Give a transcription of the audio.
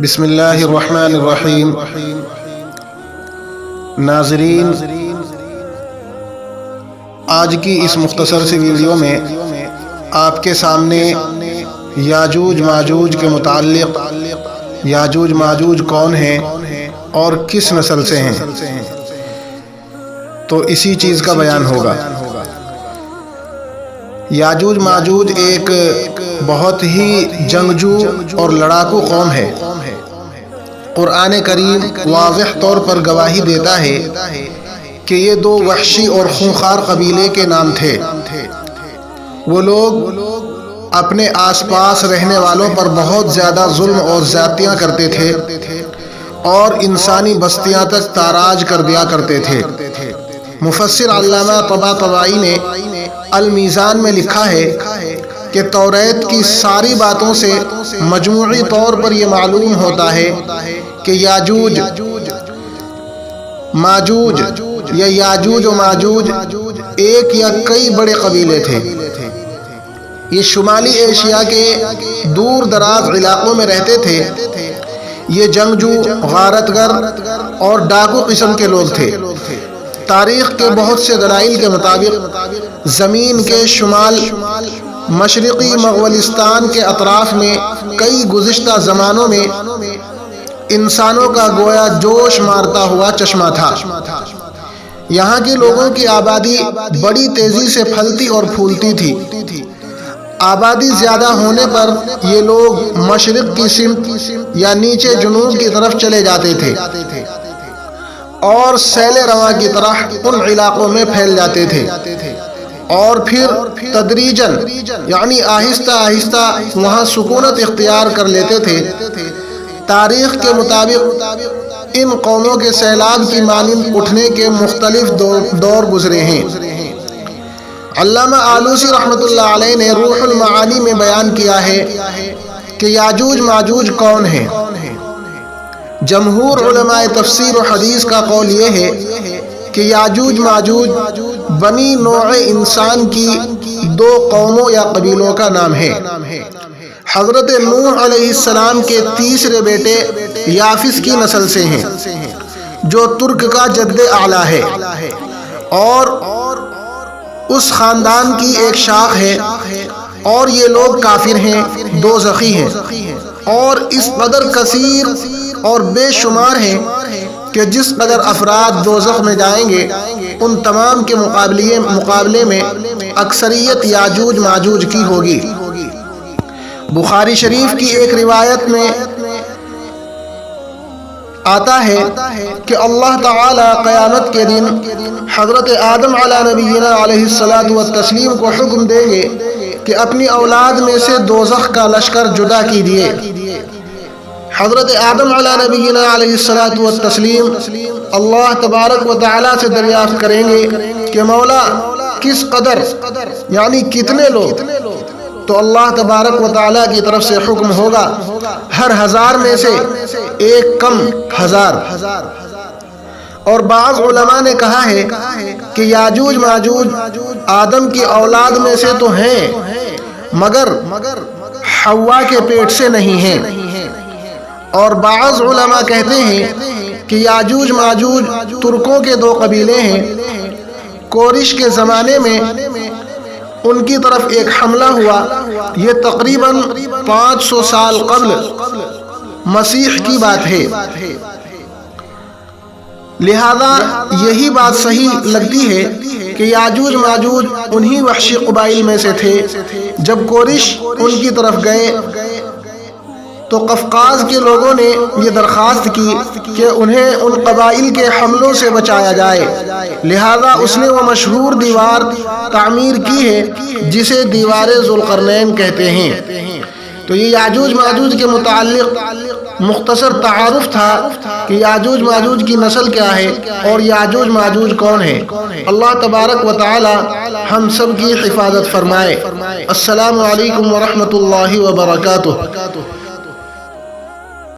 بسم اللہ الرحمن الرحیم۔ ناظرین، آج کی اس مختصر سی ویڈیو میں آپ کے سامنے یاجوج ماجوج کے متعلق یاجوج ماجوج کون ہیں اور کس نسل سے ہیں تو اسی چیز کا بیان ہوگا۔ یاجوج ماجوج ایک بہت ہی جنگجو اور لڑاکو قوم ہے۔ قرآن کریم واضح طور پر گواہی دیتا ہے کہ یہ دو وحشی اور خونخوار قبیلے کے نام تھے۔ وہ لوگ اپنے آس پاس رہنے والوں پر بہت زیادہ ظلم اور زیادتیاں کرتے تھے اور انسانی بستیاں تک تاراج کر دیا کرتے تھے۔ مفسر علامہ طباطبائی نے المیزان میں لکھا ہے کہ توریت کی ساری باتوں سے مجموعی طور پر یہ معلوم ہوتا ہے کہ یاجوج ماجوج یا یاجوج و ماجوج ایک یا کئی بڑے قبیلے تھے۔ یہ شمالی ایشیا کے دور دراز علاقوں میں رہتے تھے۔ یہ جنگجو، غارت گر اور ڈاکو قسم کے لوگ تھے۔ تاریخ کے بہت سے دلائل کے مطابق زمین کے شمال مشرقی مغولستان کے اطراف میں کئی گزشتہ زمانوں میں انسانوں کا گویا جوش مارتا ہوا چشمہ تھا۔ یہاں کے لوگوں کی آبادی بڑی تیزی سے پھلتی اور پھولتی تھی۔ آبادی زیادہ ہونے پر یہ لوگ مشرق کی سمت یا نیچے جنوب کی طرف چلے جاتے تھے اور سیل رواں کی طرح ان علاقوں میں پھیل جاتے تھے اور پھر تدریجاً یعنی آہستہ آہستہ وہاں سکونت اختیار کر لیتے تھے۔ تاریخ کے مطابق ان قوموں کے سیلاب کی مانند اٹھنے کے مختلف دور گزرے ہیں۔ علامہ آلوسی رحمۃ اللہ علیہ نے روح المعانی میں بیان کیا ہے کہ یاجوج ماجوج کون ہیں۔ جمہور علماء تفسیر و حدیث کا قول یہ ہے کہ یاجوج ماجوج بنی نوع انسان کی دو قوموں یا قبیلوں کا نام ہے۔ حضرت نوح علیہ السلام کے تیسرے بیٹے یافس کی نسل سے ہیں جو ترک کا جد اعلیٰ ہے اور اس خاندان کی ایک شاخ ہے، اور یہ لوگ کافر ہیں، دوزخی ہیں اور اس قدر کثیر اور بے شمار ہیں کہ جس قدر افراد دوزخ میں جائیں گے ان تمام کے مقابلے میں اکثریت یاجوج ماجوج کی ہوگی۔ بخاری شریف کی ایک روایت میں آتا ہے کہ اللہ تعالی قیامت کے دن حضرت آدم علی نبینا علیہ الصلاۃ والتسلیم کو حکم دیں گے کہ اپنی اولاد میں سے دوزخ کا لشکر جدا کیجیے۔ حضرت آدم علی نبینا علیہ الصلاۃ والتسلیم اللہ تبارک و تعالی سے دریافت کریں گے کہ مولا کس قدر یعنی کتنے لوگ؟ تو اللہ تبارک و تعالی کی طرف سے حکم ہوگا ہر 1000 میں سے ایک کم 1000۔ اور بعض علماء نے کہا ہے کہ یاجوج ماجوج آدم کی اولاد میں سے تو ہیں مگر حوا کے پیٹ سے نہیں ہیں۔ اور بعض علماء کہتے ہیں کہ یاجوج ماجوج ترکوں کے دو قبیلے ہیں۔ کورش کے زمانے میں ان کی طرف ایک حملہ ہوا، یہ تقریباً 500 سال قبل مسیح کی بات ہے، لہذا یہی بات صحیح لگتی ہے کہ یاجوج ماجوج انہی وحشی قبائل میں سے تھے۔ جب کورش ان کی طرف گئے تو قفقاز کے لوگوں نے یہ درخواست کی کہ انہیں ان قبائل کے حملوں سے بچایا جائے، لہذا اس نے وہ مشہور دیوار تعمیر کی ہے جسے دیوار ذوالقرنین کہتے ہیں۔ تو یہ یاجوج ماجوج کے متعلق مختصر تعارف تھا کہ یاجوج ماجوج کی نسل کیا ہے اور یاجوج ماجوج کون ہے۔ اللہ تبارک و تعالی ہم سب کی حفاظت فرمائے۔ السلام علیکم ورحمۃ اللہ وبرکاتہ۔